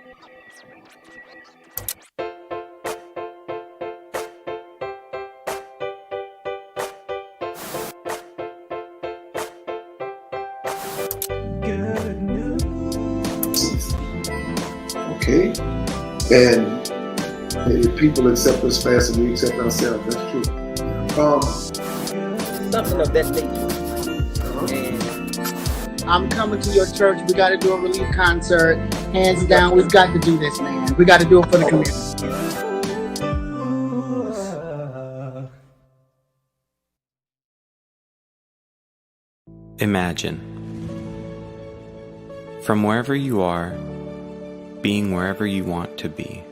Good news. Okay? And if people accept us faster than we accept ourselves, that's true. Something of that nature. And I'm coming to your church. We got to do a relief concert. Hands down, we've got to do this, man. We got to do it for the community. Imagine, from wherever you are, being wherever you want to be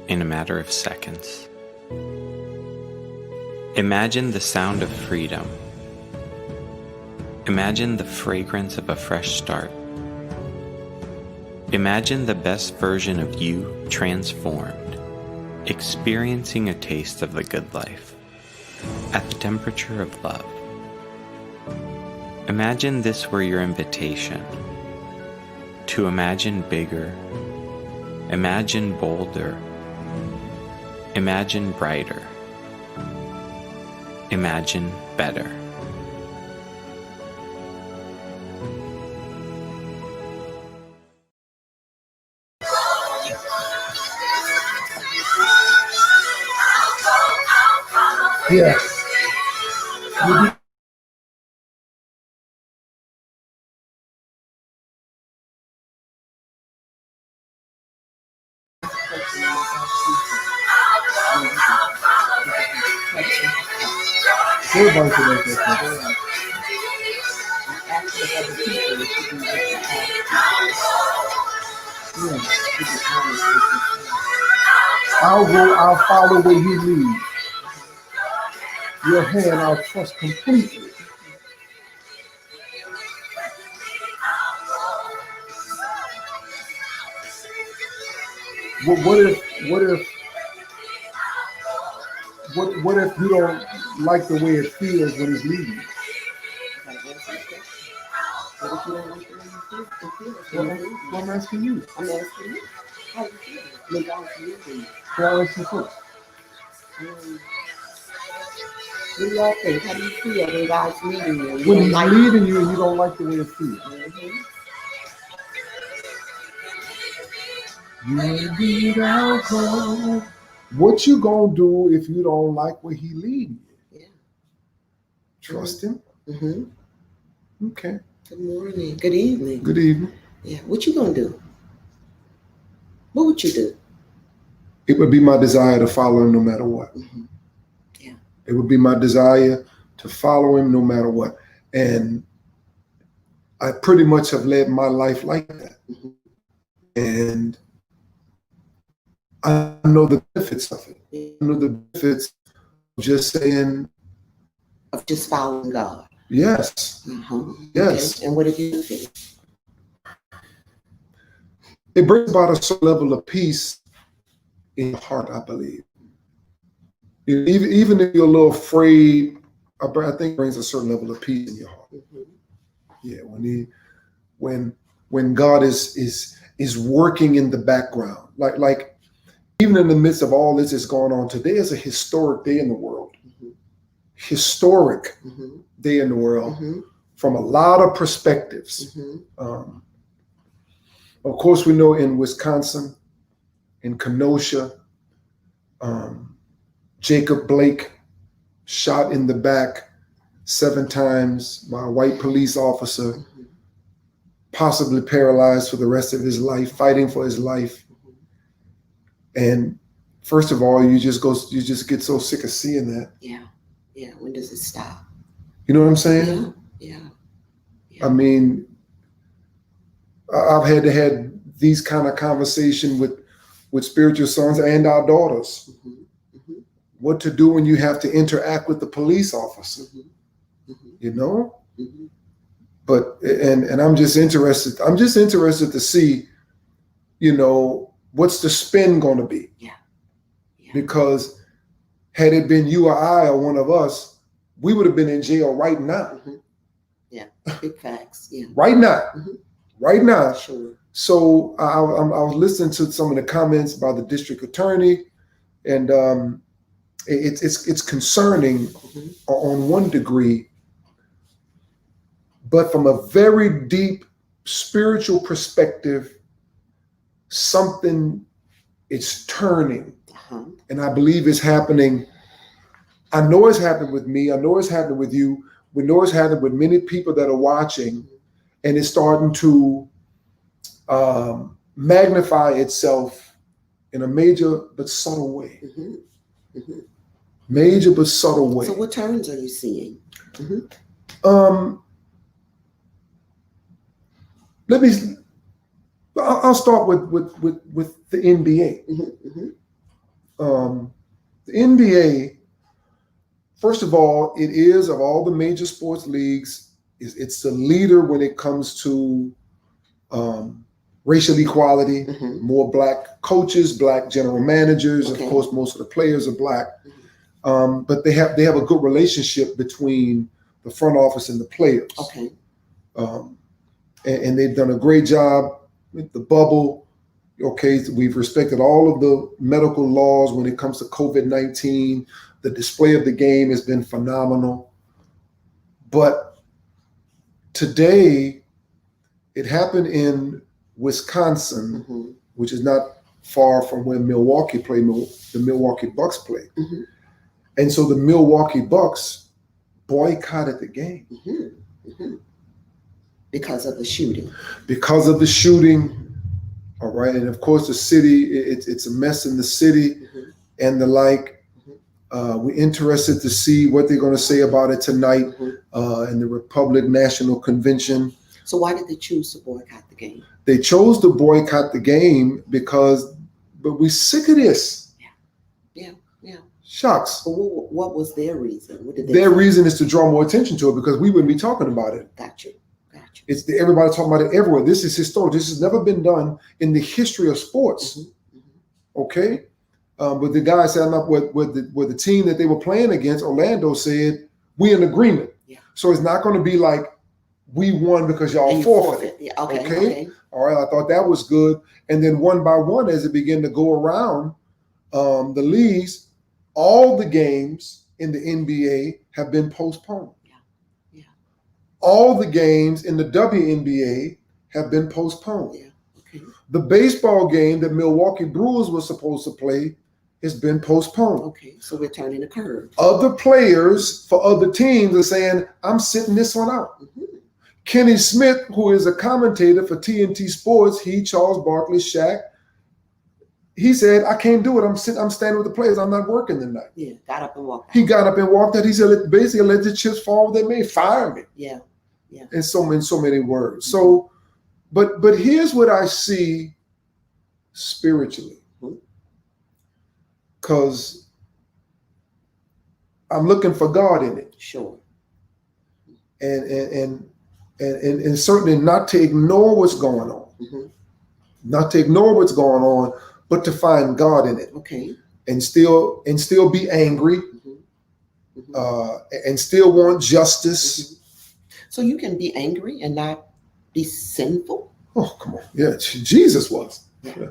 in a matter of seconds. Imagine the sound of freedom. Imagine the fragrance of a fresh start. Imagine the best version of you transformed, experiencing a taste of the good life at the temperature of love. Imagine this were your invitation to imagine bigger, imagine bolder, imagine brighter, imagine better. Yes. Everybody should make that. I'll go, I'll follow where he leads. Your hand I'll trust completely. What if you don't like the way it feels when it's leaving you? Well, I'm asking you. I'm asking you. How do you feel when God's leading you? Well, it's first. What do y'all think? How do you feel when God's leading you? When he's leading you and you don't like the way it feels. You lead our call. What you gonna do if you don't like where he leading you? Yeah. Trust him? Mm-hmm. Okay. Good morning. Good evening. Good evening. Yeah. What you gonna do? What would you do? It would be my desire to follow him no matter what. Mm-hmm. Yeah. It would be my desire to follow him no matter what. And I pretty much have led my life like that. Mm-hmm. And I know the benefits of it. I know the benefits of just saying, of just following God. Yes. Mm-hmm. Yes. Okay. And what did you do? It brings about a certain level of peace in your heart, I believe. Even if you're a little afraid, I think it brings a certain level of peace in your heart. Mm-hmm. Yeah, when God is working in the background, like even in the midst of all this is going on, today is a historic day in the world. Mm-hmm. Historic day in the world from a lot of perspectives. Of course, we know in Wisconsin, in Kenosha, Jacob Blake shot in the back 7 times by a white police officer, possibly paralyzed for the rest of his life, fighting for his life. And first of all, you just get so sick of seeing that. Yeah. Yeah. When does it stop? You know what I'm saying? Yeah. I mean, I've had to have these kind of conversation with spiritual sons and our daughters. What to do when you have to interact with the police officer, you know? But, and I'm just interested to see, you know, what's the spin going to be? Yeah. Because had it been you or I or one of us, we would have been in jail right now. Yeah, big facts. Yeah. Right now. Right now. Sure. So I was listening to some of the comments by the district attorney, and it's concerning on one degree, but from a very deep spiritual perspective, something is turning, and I believe it's happening. I know it's happening with me. I know it's happening with you. We know it's happening with many people that are watching, and it's starting to magnify itself in a major but subtle way. Major but subtle way. So what turns are you seeing? I'll start with the NBA. The NBA, first of all, it is, of all the major sports leagues, it's the leader when it comes to racial equality, more black coaches, black general managers. Okay. Of course, most of the players are black, but they have a good relationship between the front office and the players. Okay. And they've done a great job with the bubble. Okay, we've respected all of the medical laws when it comes to COVID-19. The display of the game has been phenomenal. But today, it happened in Wisconsin, which is not far from where Milwaukee play, the Milwaukee Bucks play. And so the Milwaukee Bucks boycotted the game. Because of the shooting. Because of the shooting. All right. And of course, the city, it's a mess in the city and the like. We're interested to see what they're going to say about it tonight in the Republican National Convention. So why did they choose to boycott the game? They chose to boycott the game but we're sick of this. Yeah. Shucks. But what was their reason? What did they Their say? reason is to draw more attention to it because we wouldn't be talking about it. Got you. It's everybody talking about it everywhere. This is historic. This has never been done in the history of sports. Okay, but the guy said, "I'm not with the team that they were playing against." Orlando said, "We in agreement." Yeah. So it's not going to be like we won because y'all And you forfeited. forfeit. Yeah, okay. Okay. All right. I thought that was good. And then one by one, as it began to go around the leagues, all the games in the NBA have been postponed. All the games in the WNBA have been postponed. Yeah. Okay. The baseball game that Milwaukee Brewers was supposed to play has been postponed. Okay. So we're turning the curve. Other players for other teams are saying, I'm sitting this one out. Kenny Smith, who is a commentator for TNT Sports, Charles Barkley, Shaq, he said, I can't do it. I'm standing with the players. I'm not working tonight. Yeah. Got up and walked out. He got up and walked out. He said, basically, let the chips fall where they may. Fire me. Yeah. In so many words. So, but here's what I see spiritually, because I'm looking for God in it. Sure. And certainly not to ignore what's going on, not to ignore what's going on, but to find God in it. Okay. And still be angry, and still want justice. So you can be angry and not be sinful? Oh, come on. Yeah, Jesus was. Yeah.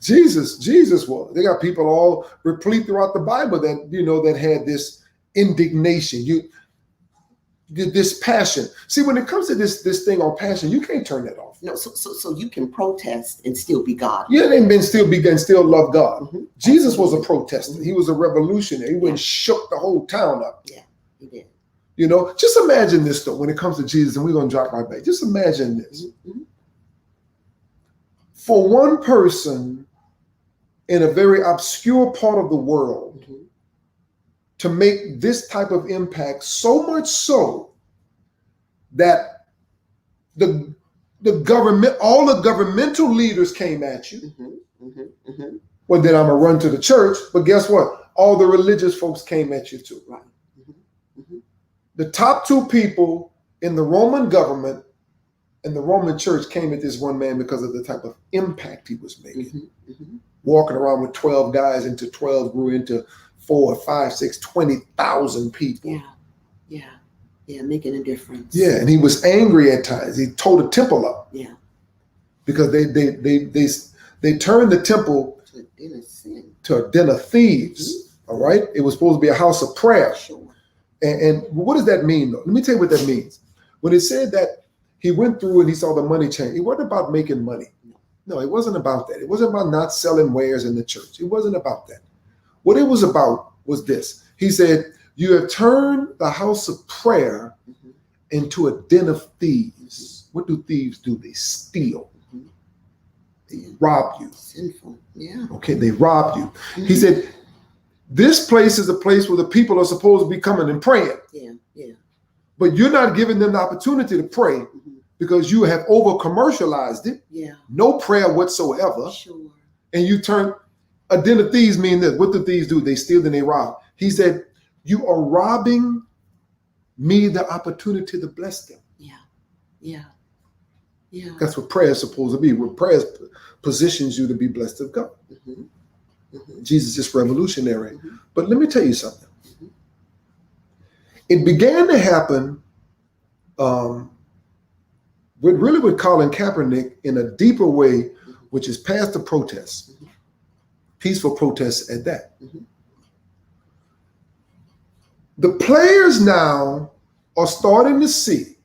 Jesus was. They got people all replete throughout the Bible that, that had this indignation, this passion. See, when it comes to this thing on passion, you can't turn that off. No, so you can protest and still be God. Yeah, and still love God. Jesus was a protester. He was a revolutionary. He went and shook the whole town up. Yeah, he did. Just imagine this though, when it comes to Jesus, and we're going to drop right back. Just imagine this. For one person in a very obscure part of the world to make this type of impact, so much so that the government, all the governmental leaders came at you. Well, then I'm going to run to the church, but guess what? All the religious folks came at you too. Right. The top two people in the Roman government and the Roman church came at this one man because of the type of impact he was making. Walking around with 12 guys into 12 grew into 4, 5, 6, 20,000 people. Yeah, making a difference. Yeah, and he was angry at times. He tore the temple up. Yeah. because they turned the temple To a den of sin. to a den of thieves. All right, it was supposed to be a house of prayer. Sure. And what does that mean, though? Let me tell you what that means. When it said that he went through and he saw the money change, it wasn't about making money. No, it wasn't about that. It wasn't about not selling wares in the church. It wasn't about that. What it was about was this. He said, you have turned the house of prayer into a den of thieves. What do thieves do? They steal. They rob you. Sinful. Yeah. Okay, they rob you. He said, this place is a place where the people are supposed to be coming and praying. Yeah. Yeah. But you're not giving them the opportunity to pray because you have over commercialized it. Yeah. No prayer whatsoever. Sure. And you turn a den of thieves mean this. What do thieves do? They steal and they rob. He said, you are robbing me the opportunity to bless them. Yeah. Yeah. Yeah. That's what prayer is supposed to be. Where prayer positions you to be blessed of God. Mhm. Mhm. Jesus is revolutionary. But let me tell you something. It began to happen with Colin Kaepernick in a deeper way, which is past the protests, peaceful protests at that. The players now are starting to see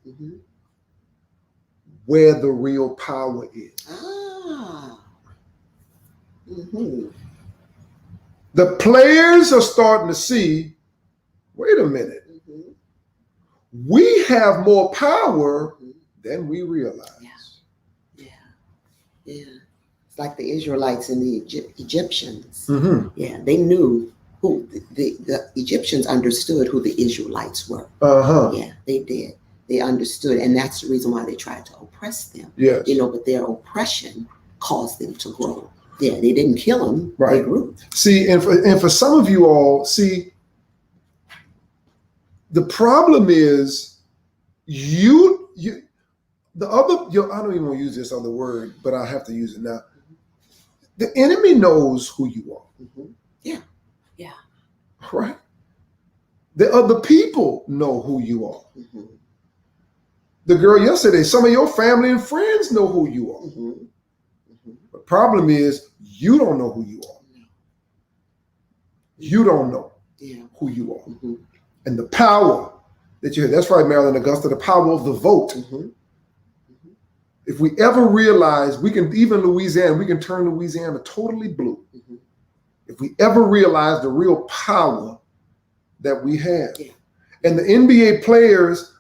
where the real power is. Ah. Mm-hmm. The players are starting to see, wait a minute, we have more power than we realize. Yeah. Yeah. It's like the Israelites and the Egyptians. Mm-hmm. Yeah, they knew who the Egyptians understood who the Israelites were. Uh-huh. Yeah, they did. They understood, and that's the reason why they tried to oppress them. Yes. But their oppression caused them to grow. Yeah, they didn't kill them. Right. They grew. See, and for some of you all, see, the problem is I don't even want to use this other word, but I have to use it now. The enemy knows who you are. Mm-hmm. Yeah. Yeah. Right? The other people know who you are. Mm-hmm. The girl yesterday, some of your family and friends know who you are. Mm-hmm. Mm-hmm. The problem is you don't know who you are. You don't know who you are. Mm-hmm. And the power that you have. That's right, Marilyn Augusta, the power of the vote. Mm-hmm. If we ever realize we can, even Louisiana, we can turn Louisiana totally blue. Mm-hmm. If we ever realize the real power that we have. Yeah. And the NBA players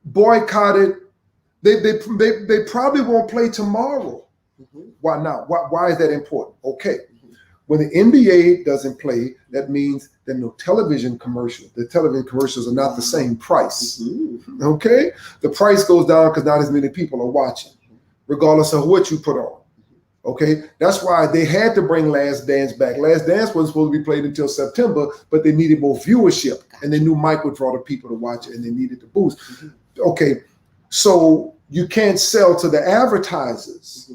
boycotted, they probably won't play tomorrow. Mm-hmm. Why not? Why is that important? Okay. When the NBA doesn't play, that means there are no television commercials. The television commercials are not the same price. Mm-hmm. Okay? The price goes down because not as many people are watching, regardless of what you put on. Okay? That's why they had to bring Last Dance back. Last Dance wasn't supposed to be played until September, but they needed more viewership. And they knew Mike would draw the people to watch it, and they needed the boost. Okay, so you can't sell to the advertisers.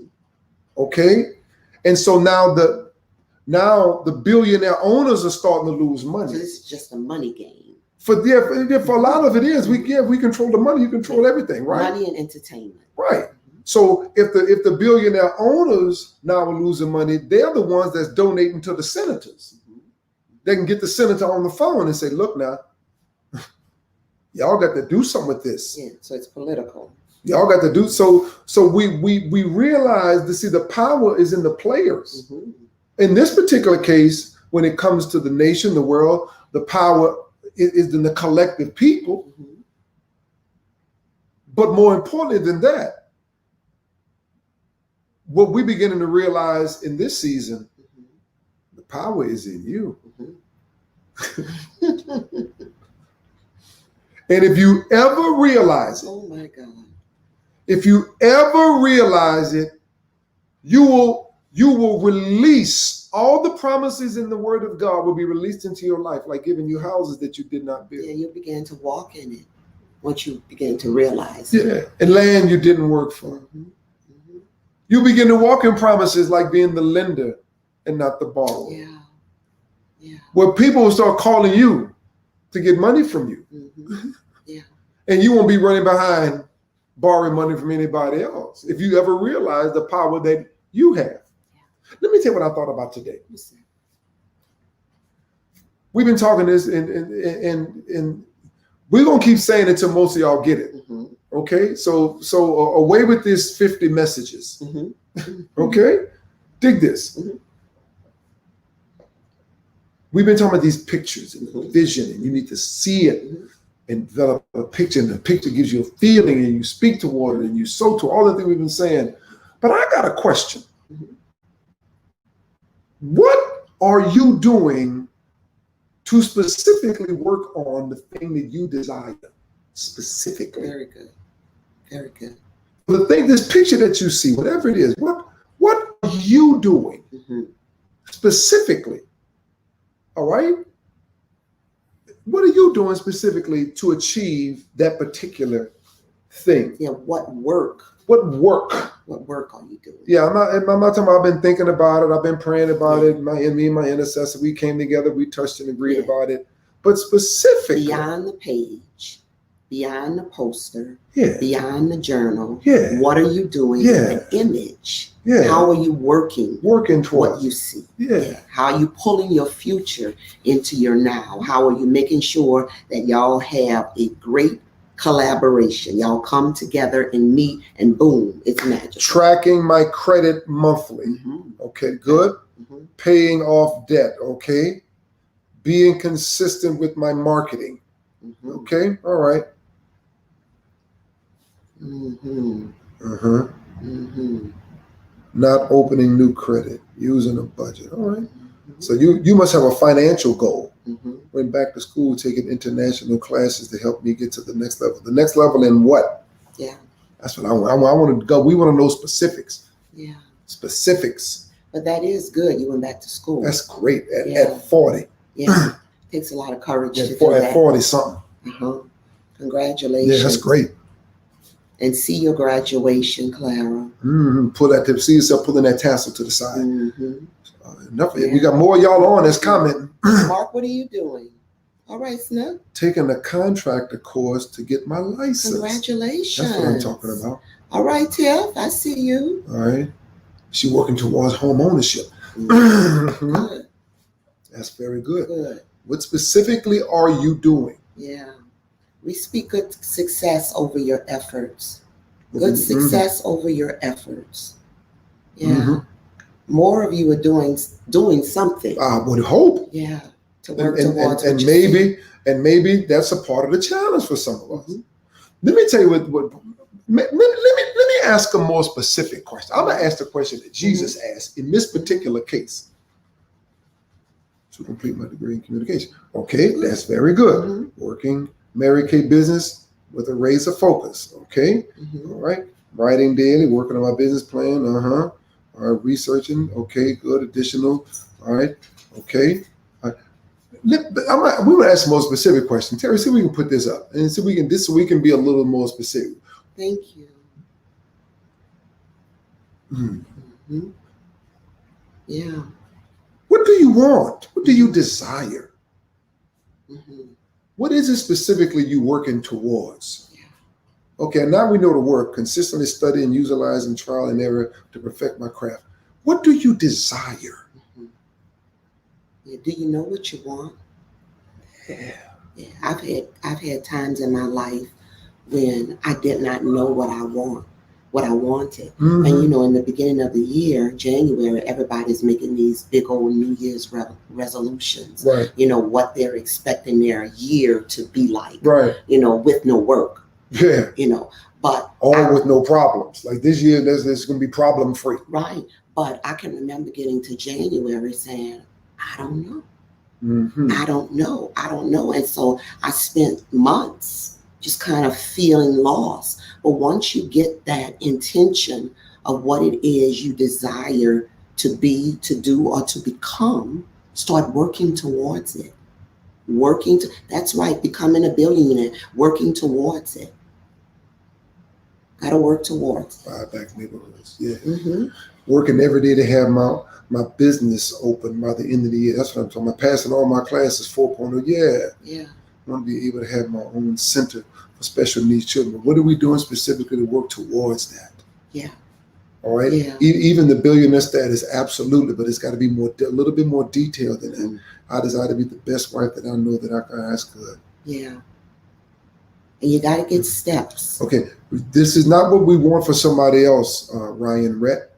Okay? And so now the billionaire owners are starting to lose money. So this is just a money game. For a lot of it is. We control the money, you control everything, right? Money and entertainment. Right. So if the billionaire owners now are losing money, they're the ones that's donating to the senators. They can get the senator on the phone and say, look now, y'all got to do something with this. Yeah, so it's political. Y'all got to do so we realize to see the power is in the players. Mm-hmm. In this particular case, when it comes to the nation, the world, the power is in the collective people. Mm-hmm. But more importantly than that, what we're beginning to realize in this season, the power is in you. And if you ever realize it, Oh my God. if you ever realize it, you will release all the promises in the word of God will be released into your life, like giving you houses that you did not build. Yeah, you'll begin to walk in it once you begin to realize. Yeah, and land you didn't work for. Mm-hmm. Mm-hmm. You begin to walk in promises like being the lender and not the borrower. Yeah. Yeah. Where people will start calling you to get money from you. Mm-hmm. Yeah. And you won't be running behind borrowing money from anybody else. If you ever realize the power that you have. Let me tell you what I thought about today. We've been talking this, and we're gonna keep saying it till most of y'all get it. Mm-hmm. Okay, so away with this 50 messages. Mm-hmm. Okay, dig this. Mhm. We've been talking about these pictures and Mhm. vision, and you need to see it Mhm. and develop a picture, and the picture gives you a feeling, and you speak toward it, and you sow to all the things we've been saying. But I got a question. Mhm. What are you doing to specifically work on the thing that you desire? Specifically. Very good. Very good. The thing, this picture that you see, whatever it is, what are you doing Mm-hmm. specifically? All right? What are you doing specifically to achieve that particular thing? Yeah. What work? What work? What work are you doing? Yeah, I'm not talking about I've been thinking about it, I've been praying about it. Me and my intercessor, we came together, we touched and agreed Yeah. about it. But specifically, Beyond the page, beyond the poster, yeah, beyond the journal. yeah, What are you doing? Yeah. The image. yeah, How are you working? working What towards you it. see. Yeah, How are you pulling your future into your now? How are you making sure that y'all have a great collaboration? Y'all come together and meet, and boom, it's magical. tracking my credit monthly. Mhm, Okay, good. mhm. Paying off debt. Okay, being consistent with my marketing. Mhm, Okay, all right. mhm, Uh-huh. mhm. Not opening new credit, using a budget. All right. So you must have a financial goal. Mhm. Went back to school, taking international classes to help me get to the next level. The next level in what? Yeah, That's what I want. I want to go. We want to know specifics. yeah. Specifics. But that is good. You went back to school. That's great. Yeah. At 40. Yeah. Takes a lot of courage to At do 40, that. 40 something. Uh-huh. Congratulations. Yeah, that's great. And see your graduation, Clara. Pull that tip. See yourself pulling that tassel to the side. Mhm. Enough. Yeah. We got more of y'all on that's commenting. Mark, what are you doing? All right, Snip. Taking a contractor course to get my license. Congratulations. That's what I'm talking about. All right, Tiff, I see you. All right. She working towards home ownership. Good, That's very good. good. What specifically are you doing? Yeah. We speak good success over your efforts. Good Mhm. success over your efforts. Yeah. Mhm. More of you are doing something. I would hope. Yeah. To work And towards what you see. maybe that's a part of the challenge for some of us. Mhm. Let me tell you what let me ask a more specific question. I'm gonna ask the question that Jesus asked in this particular case. To complete my degree in communication. Okay, that's very good. Mhm. Working Mary Kay business with a razor focus. Okay, Mhm. all right. Writing daily, working on my business plan. All right, researching. Okay, good. Additional. All right. Okay. We want to ask a more specific question. Terry, see if we can put this up and see if we can be a little more specific. Thank you. Hmm. Mhm. Yeah. What do you want? What do you desire? Mhm. What is it specifically you working towards? Yeah. Okay, now we know the work. Consistently study and utilizing trial and error to perfect my craft. What do you desire? Mhm. Yeah. Do you know what you want? Yeah. Yeah. I've had times in my life when I did not know what I wanted. Mhm. And you know, in the beginning of the year, January, everybody's making these big old New Year's resolutions. Right, You know, what they're expecting their year to be like, right. you know, with no work, Yeah. you know. But All with no problems. Like this year, there's going to be problem free. right. But I can remember getting to January saying, I don't know. Mm-hmm. I don't know. I don't know. And so I spent months just kind of feeling lost. But once you get that intention of what it is you desire to be, to do, or to become, start working towards it. That's right, becoming a billionaire, working towards it. Gotta work towards it. Buy back neighborhoods. Yeah. Mm-hmm. Working every day to have my business open by the end of the year. That's what I'm talking about. Passing all my classes 4.0. Yeah. Yeah. I want to be able to have my own center for special needs children. What are we doing specifically to work towards that? Yeah. All right. Yeah. Even the billionaire status, absolutely, but it's got to be a little bit more detailed than that. Mhm. I desire to be the best wife that I know that I can ask good. Yeah. And you got to get steps. Okay, this is not what we want for somebody else. Ryan Rhett,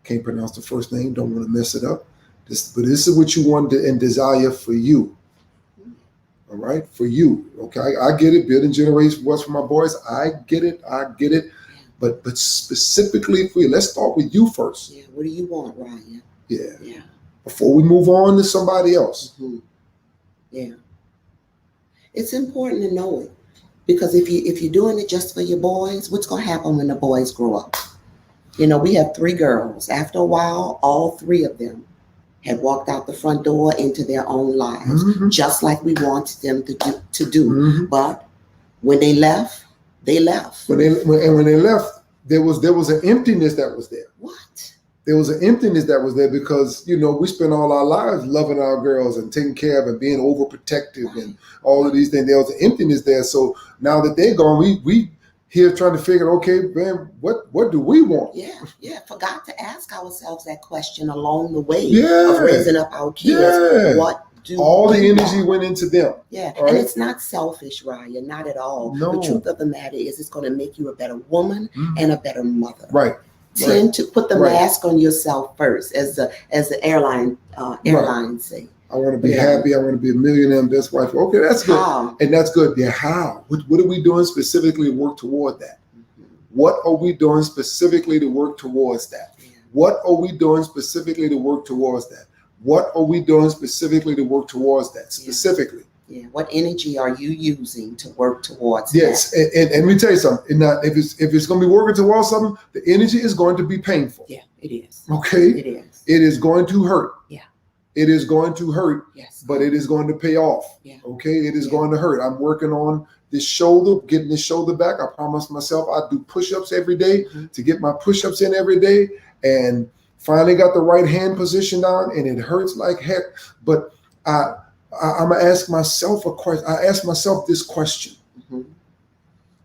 can't pronounce the first name, don't want to mess it up. But this is what you want and desire for you. All right, for you. Okay, I get it. Building generations what's for my boys. I get it. But specifically for you, let's start with you first. Yeah. What do you want, Ryan? Yeah. Yeah. Before we move on to somebody else. Mhm. Yeah. It's important to know it, because if you're doing it just for your boys, what's going to happen when the boys grow up? You know, we have 3 girls. After a while, all 3 of them had walked out the front door into their own lives, Mhm. just like we wanted them to do. Mhm. But when they left, they left. When they left, there was an emptiness that was there. What? There was an emptiness that was there because, we spent all our lives loving our girls and taking care of and being overprotective and all of these things. There was an emptiness there. So now that they're gone, we here trying to figure, okay, man, what do we want? Yeah. Forgot to ask ourselves that question along the way Yeah. of raising up our kids. Yeah. What do All the we energy want? went into them. Yeah, All and right. it's not selfish, Ryan, not at all. No. The truth of the matter is it's going to make you a better woman Mhm. and a better mother. Right. Tend to put the Right. mask on yourself first, as the airlines say. I want to be Yeah. happy. I want to be a millionaire and best wife. Okay, that's good. How? And that's good. Yeah, how? What are we doing specifically to work toward that? What are we doing specifically to work towards that? Yeah. What are we doing specifically to work towards that? What are we doing specifically to work towards that? Specifically. Yeah. What energy are you using to work towards Yes. that? And let me tell you something. And now, if it's going to be working towards something, the energy is going to be painful. Yeah, it is. Okay. It is. It is going to hurt. Yeah. It is going to hurt, Yes. but it is going to pay off. Yeah. Okay. It is Yeah. going to hurt. I'm working on this shoulder, getting this shoulder back. I promised myself I'd do push-ups every day Mhm. to get my push-ups in every day. And finally got the right hand position down, and it hurts like heck. But I'm gonna ask myself a question. I asked myself this question. Mhm.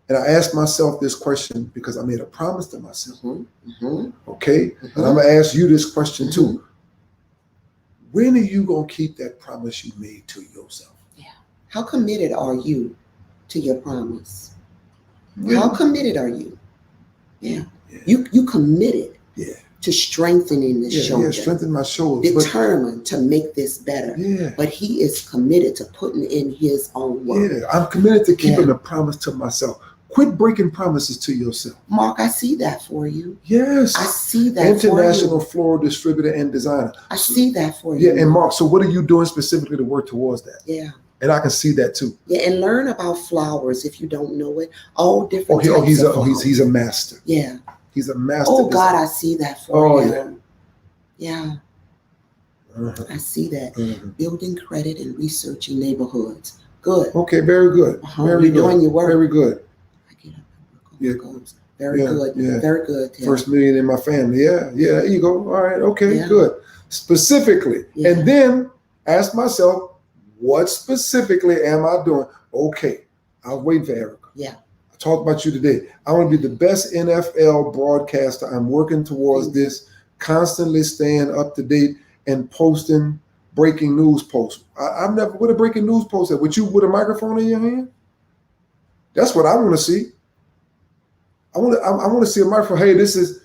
And I asked myself this question because I made a promise to myself. Mhm. Mhm. Okay. Mhm. And I'm gonna ask you this question too. Mhm. When are you gonna keep that promise you made to yourself? How committed are you to your promise? When- How committed are you? Yeah. Yeah. You committed Yeah. to strengthening the shoulder. Strengthen my shoulders. But Determined to make this better. yeah. But he is committed to putting in his own work. Yeah, I'm committed to keeping Yeah. the promise to myself. Quit breaking promises to yourself. Mark, I see that for you. Yes. I see that International for you. floral distributor and designer. I see that for you. Yeah, and Mark, so what are you doing specifically to work towards that? Yeah. And I can see that too. Yeah, and learn about flowers if you don't know it. All different types He's of flowers. he's a master. Yeah. He's a master. Oh God, designer. I see that for Oh, him. Yeah, Uh-huh. I see that. Mhm. Building credit and researching neighborhoods. Good. Okay, very good. Very You're good. doing your work. Very good. I get up and Yeah. work on goals. Very Yeah, good. yeah. Very good. Tim. First million in my family. Yeah, there you go. All right, okay, Yeah. good. Specifically. Yeah. And then ask myself, what specifically am I doing? Okay, I'll wait for Erica. Yeah. I talked about you today. I want to be the best NFL broadcaster. I'm working towards this, constantly staying up to date and posting breaking news posts. I've never, what a breaking news post at? With you with a microphone in your hand? That's what I want to see. I want to see a microphone. Hey, this is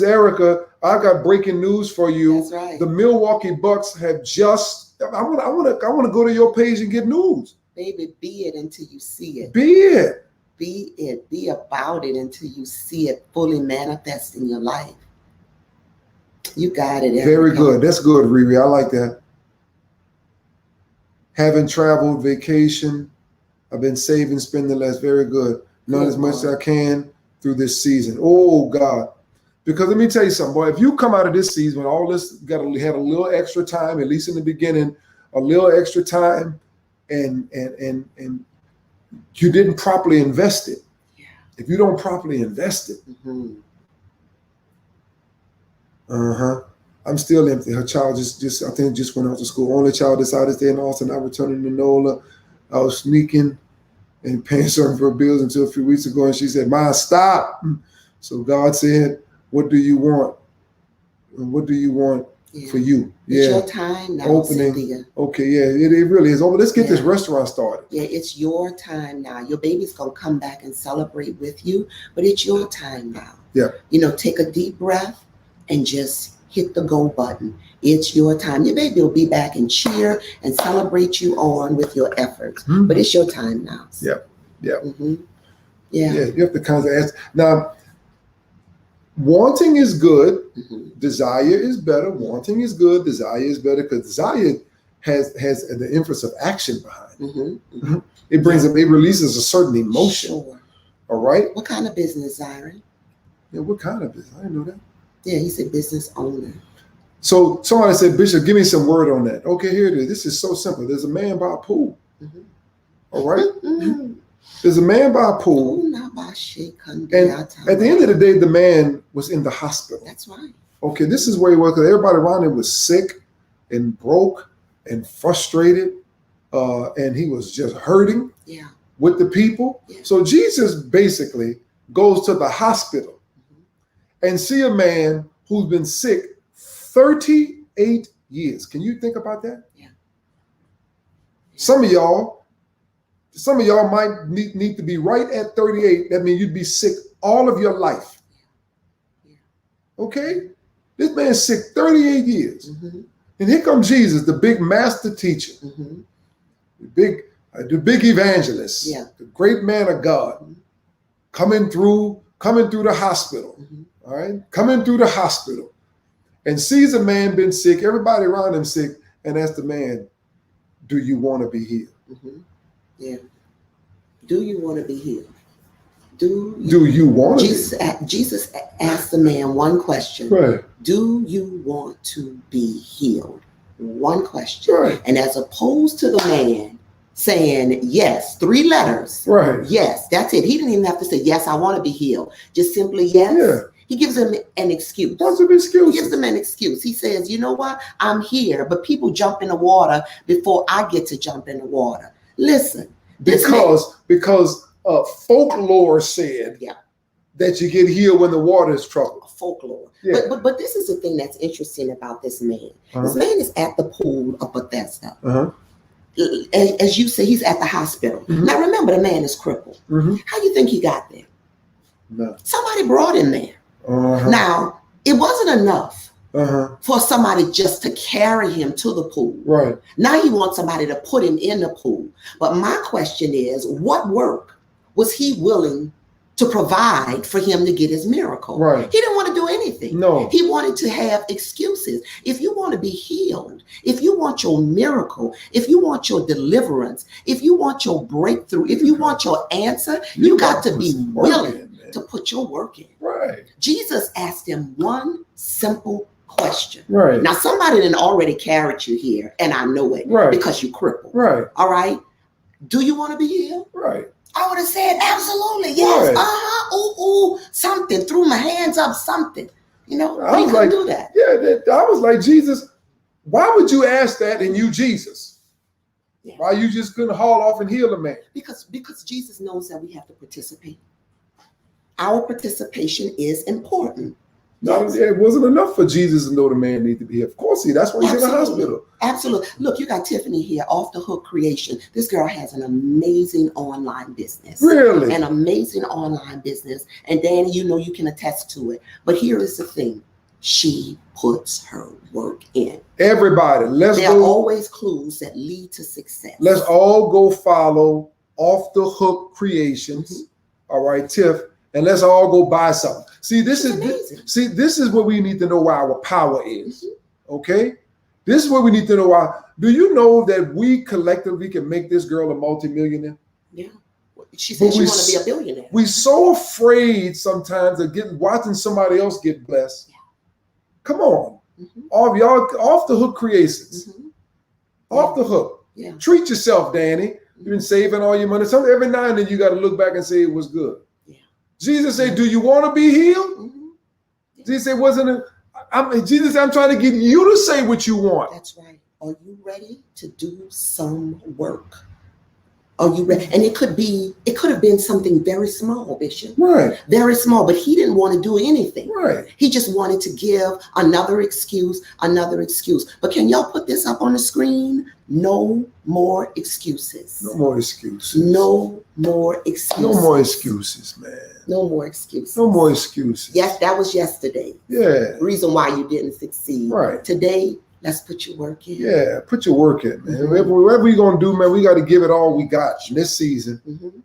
Erica. I got breaking news for you. That's right. The Milwaukee Bucks have just. I want to go to your page and get news. Baby, be it until you see it. Be it. Be it. Be about it until you see it fully manifest in your life. You got it. Very Erica. good. That's good, Riri. I like that. Haven't traveled, vacation. I've been saving, spending less. Very good. Not Good as much as boy. I can through this season. Oh God. Because let me tell you something, boy. If you come out of this season when all this had a little extra time, at least in the beginning, a little extra time, and you didn't properly invest it. Yeah. If you don't properly invest it, Mhm. I'm still empty. Her child just I think just went out to school. Only child decided to stay in Austin, not returning to NOLA. I was sneaking and paying certain for bills until a few weeks ago, and she said, "Ma, stop." So God said, "What do you want? What do you want Yeah. for you?" It's Yeah. your time now, Opening. Cynthia. Okay. Yeah. It really is. Oh, let's get this Yeah. restaurant started. Yeah, it's your time now. Your baby's gonna come back and celebrate with you, but it's your time now. Yeah. You know, take a deep breath and just hit the go button. It's your time. Your baby will be back and cheer and celebrate you on with your efforts. Mhm. But it's your time now. Yeah. Yeah. Mm-hmm. Yeah. Yeah. You have to kind of ask. Now, wanting is good. Mhm. Desire is better. Wanting is good. Desire is better because desire has the emphasis of action behind it. Mhm. Mhm. It brings it releases a certain emotion. Sure. All right. What kind of business, Zyron? Yeah. What kind of business? I didn't know that. Yeah, he said business owner. So somebody said, "Bishop, give me some word on that." Okay, here it is. This is so simple. There's a man by a pool. Mhm. All right. Mhm. There's a man by a pool. Oh, now by shake, And at the end of the day, the man was in the hospital. that's right. Okay, this is where he was because everybody around him was sick and broke and frustrated, and he was just hurting Yeah. with the people. Yeah. So Jesus basically goes to the hospital and see a man who's been sick 38 years. Can you think about that? Yeah. Some of y'all might need to be right at 38. That means you'd be sick all of your life. Yeah. Okay? This man's sick 38 years. Mhm. And here comes Jesus, the big master teacher, Mhm. the big evangelist, Yeah. the great man of God, coming through the hospital. Mhm. All right, coming through the hospital, and sees a man been sick. Everybody around him sick, and asks the man, "Do you want to be healed? Mhm. Yeah. Do you want to be healed? Do Do you want to?" Jesus asked the man one question. Right, Do you want to be healed? One question. right, And as opposed to the man saying yes, 3 letters. right. Yes, that's it. He didn't even have to say, yes, I want to be healed. Just simply yes. Yeah. He gives him an excuse. Bunch of He gives excuses. them an excuse. He says, you know what? I'm here, but people jump in the water before I get to jump in the water. Listen. this man- Because folklore said Yeah. that you get healed when the water is troubled. folklore. Yeah. But this is the thing that's interesting about this man. Uh-huh. This man is at the pool of Bethesda. Uh-huh. As you say, he's at the hospital. Mhm. Now remember, the man is crippled. Mm-hmm. How do you think he got there? No. Somebody brought him there. Uh-huh. Now, it wasn't enough Uh-huh. for somebody just to carry him to the pool. Right. Now he wants somebody to put him in the pool. But my question is, what work was he willing to provide for him to get his miracle? Right. He didn't want to do anything. No. He wanted to have excuses. If you want to be healed, if you want your miracle, if you want your deliverance, if you want your breakthrough, if you want your answer, you got to put be some work willing in, man. to put your work in. Right. Jesus asked him one simple question. Right. Now, somebody done already carried you here, and I know it Right. because you crippled. Right. All right. Do you want to be healed? Right. I would have said, absolutely, yes. Right. Ooh, something. Threw my hands up, something. You know, I but he was couldn't like- do that. Yeah, I was like, Jesus, why would you ask that and you Jesus? Yeah. Why you just couldn't haul off and heal a man? Because Jesus knows that we have to participate. Our participation is important. No, it wasn't enough for Jesus to know the man needed to be here. Of course, that's why he's in the Absolutely. hospital. Absolutely. Look, you got Tiffany here, Off the Hook Creation. This girl has an amazing online business. Really? An amazing online business. And Danny, you know you can attest to it. But here is the thing. She puts her work in. Everybody, There are always clues that lead to success. let's all go follow Off the Hook Creations. All right, Tiff, and let's all go buy something. See, this She's is amazing. this is what we need to know where our power is. Okay? This is what we need to know why. Do you know that we collectively can make this girl a multimillionaire? Yeah. She said But she we want to be a billionaire. We're so afraid sometimes of watching somebody else get blessed. Come on. Mhm. All of y'all, Off the Hook Creations. Mhm. Off the hook. Yeah. Treat yourself, Danny. You've been saving all your money. Every now and then you got to look back and say it was good. Yeah. Jesus said, do you want to be healed? Mhm. Jesus said, Jesus, I'm trying to get you to say what you want. That's right. Are you ready to do some work? Are you ready? And it could have been something very small, Bishop. Right. Very small, but he didn't want to do anything. Right. He just wanted to give another excuse. But can y'all put this up on the screen? No more excuses. No more excuses. No more excuses. No more excuses, man. No more excuses. No more excuses. Yes, that was yesterday. Yeah. Reason why you didn't succeed. Right. Today, let's put your work in. Yeah. Put your work in, man. Mhm. Whatever we gonna do, man, we got to give it all we got this season. Mhm.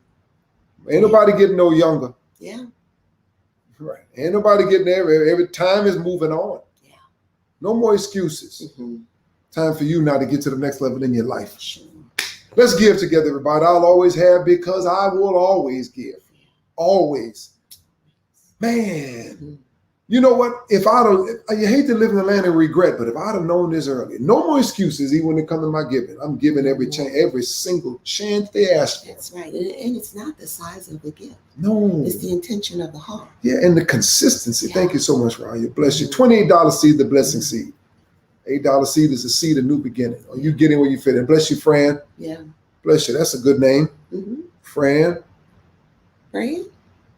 Ain't nobody getting no younger. Yeah. Right. Ain't nobody getting there. Every time is moving on. Yeah. No more excuses. Mhm. Time for you now to get to the next level in your life. Sure. Let's give together, everybody. I'll always have because I will always give. Always. Man. Mhm. You know what? If you hate to live in the land of regret, but if I'd have known this earlier, no more excuses, even when it comes to my giving. I'm giving every single chance they ask for. That's right. And it's not the size of the gift. No. It's the intention of the heart. Yeah, and the consistency. Yeah. Thank you so much, Ryan. Bless you. $28 seed, the blessing seed. $8 seed is a seed of new beginning. Or you get in where you fit in. Bless you, Fran. Yeah. Bless you. That's a good name. Mm-hmm. Fran. Right?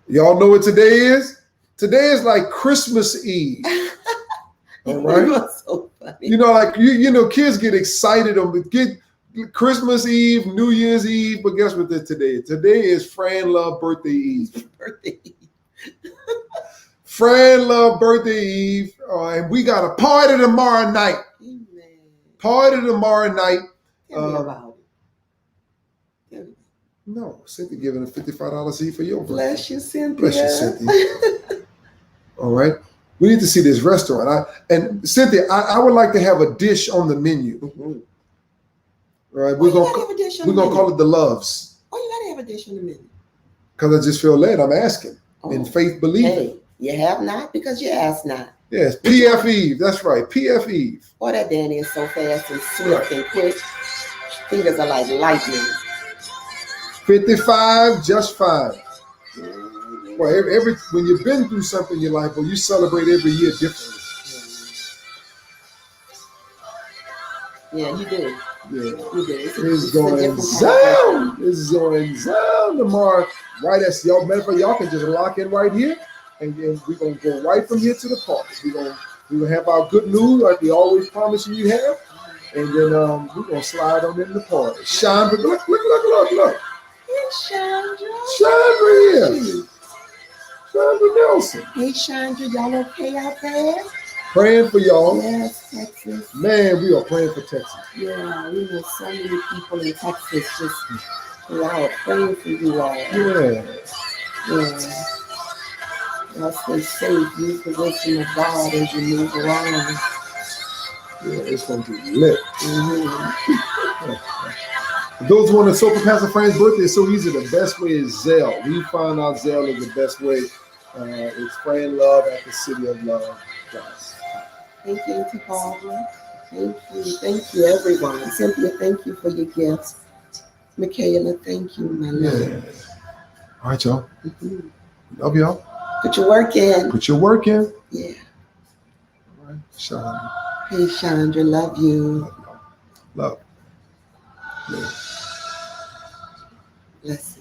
Y'all know what today is? Today is like Christmas Eve. All right. That's so funny. You know, like you know, kids get excited on get Christmas Eve, New Year's Eve, but guess what today is? Today is Fran Love Birthday Eve. Birthday. Fran Love Birthday Eve. And we got a party tomorrow night. Amen. Party tomorrow night. Tell me about it. No, Cynthia giving a $55 seed for your birthday. Bless you, Cynthia. Bless you, Cynthia. All right. We need to see this restaurant. And Cynthia, I would like to have a dish on the menu. Mm-hmm. All right. We're gonna call it the Loves. Oh, you gotta have a dish on the menu. Because I just feel led. I'm asking. Oh. In faith believing. Hey, you have not because you ask not. Yes, PF Eve. That's right. PF Eve. Boy, that Danny is so fast and swift and quick. Fingers are like lightning. 55, just fine. Well, every when you've been through something in your life, well, you celebrate every year differently. Yeah, you do. Yeah. You do. It's a going different kind of down. It's going down tomorrow. Right as y'all, matter of fact, y'all can just lock in right here, and then we're gonna go right from here to the party. We're gonna have our good news like we always promise you have, and then we're gonna slide on into the party. Chandra, look. Hey, Chandra. Chandra here. Chandra Nelson. Hey, Chandra, y'all okay out there? Praying for y'all. Yes, Texas. Man, we are praying for Texas. Yeah, we know so many people in Texas just out praying for you all. Yeah. Yeah. Y'all stay safe. Use the wisdom of God as you move around. Yeah, it's going to be lit. Mm-hmm. Those who want to sow for Pastor Frank's birthday, it's so easy. The best way is Zelle. We find out Zelle is the best way. It's Fran Love at the City of Love. Guys. Thank you, Auntie Barbara. Thank you. Thank you, everyone. Cynthia, thank you for your gifts. Michaela, thank you, my love. Yeah. All right, y'all. Mhm. Love y'all. Put your work in. Put your work in. Yeah. All right, Chandra. Hey, Chandra, love you. Love y'all. Love. Yeah. Blessings.